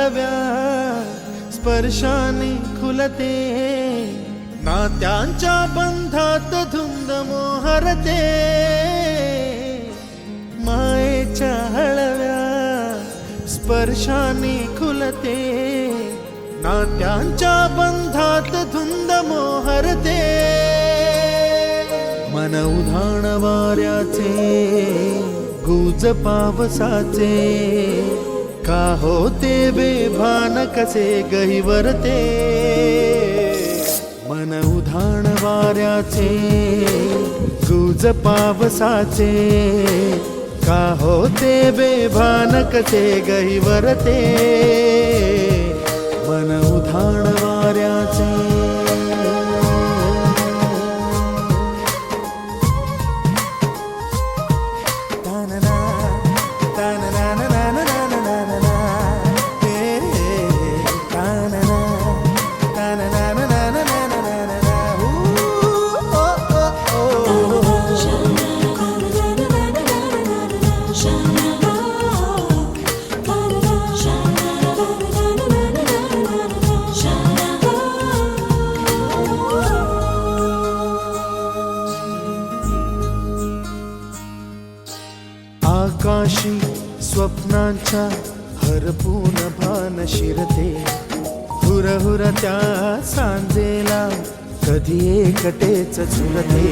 हळव्या स्पर्शाने खुलते, नात्यांच्या बंधात धुंद मोहरते, मायेच्या हळव्या स्पर्शाने खुलते, नात्यांच्या बंधात धुंद मोहरते, मन उधाण वाऱ्याचे गुज पावसाचे, का होते बेभान कसे गहिवरते, मन उधाण वाऱ्याचे गुज पावसाचे, का होते बेभान कसे गहिवरते, मन उधाण वाऱ्याचे. आकाशी स्वप्नांच्या हरपून भान शिरते, हुरहुर त्या सांजेला कधी एकटेच झुरते,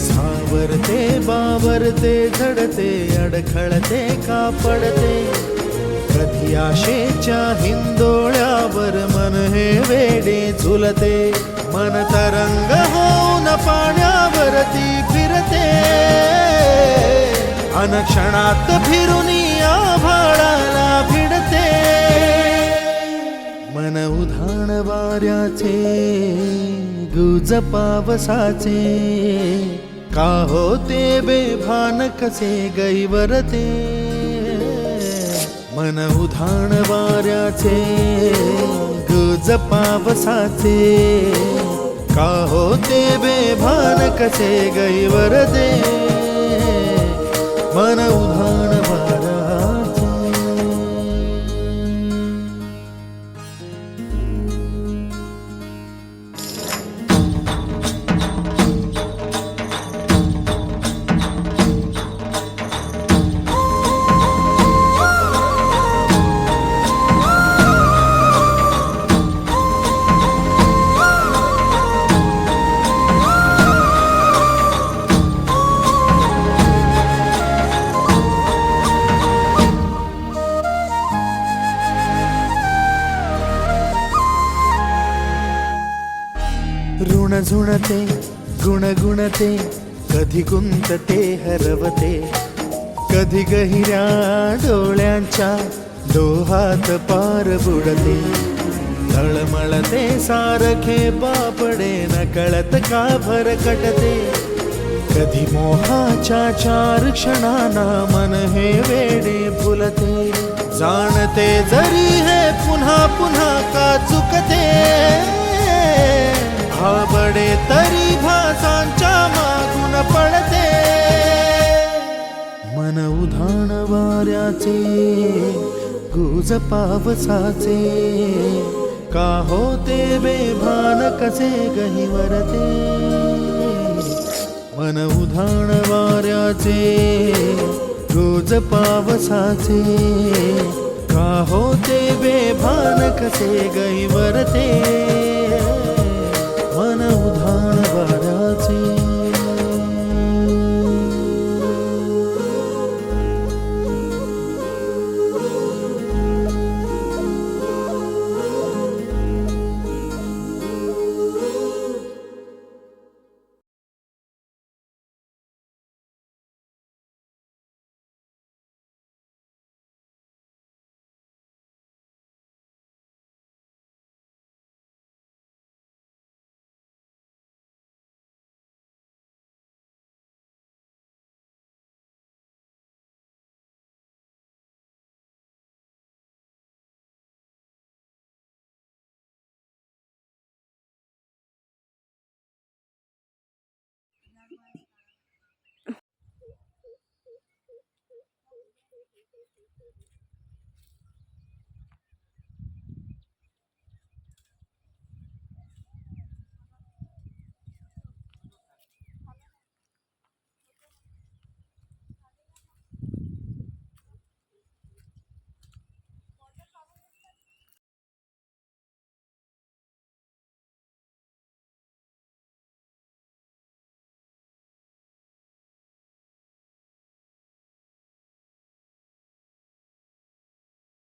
सावरते बावरते झडते, अडखळते का पडते, कधी आशेच्या हिंदोळ्यावर मन हे वेडे झुलते, मन तरंग होऊन पाण्यावरती फिरते, अनक्षणात फिरुनी आभाळाला भिडते, मन उधाण वाऱ्याचे गुज पावसाचे, का होते बेभान कसे गहिवरते, मन उधाण वाऱ्याचे गुज पावसाचे, का होते बेभान कसे गहिवरते, मन उधाण वाऱ्याचे. ऋण झुणते गुणगुणते, कधी गुंतते हरवते, कधी गहिऱ्या डोळ्यांच्या डोहात पार बुडते, तळमळते सारखे बापडे नकळत का भरकटते, कधी मोहाच्या चार क्षणांना मन हे वेडे फुलते, जाणते जरी हे पुन्हा पुन्हा का चुकते, बडे तरी भासांच्या मागून पडते, मन उधाण वाऱ्याचे गुज पावसाचे, का होते बेभान कसे गहिवरते, मन उधाण वाऱ्याचे गुज पावसाचे, का होते बेभान कसे गहिवरते, मन उधाण वाऱ्याचे.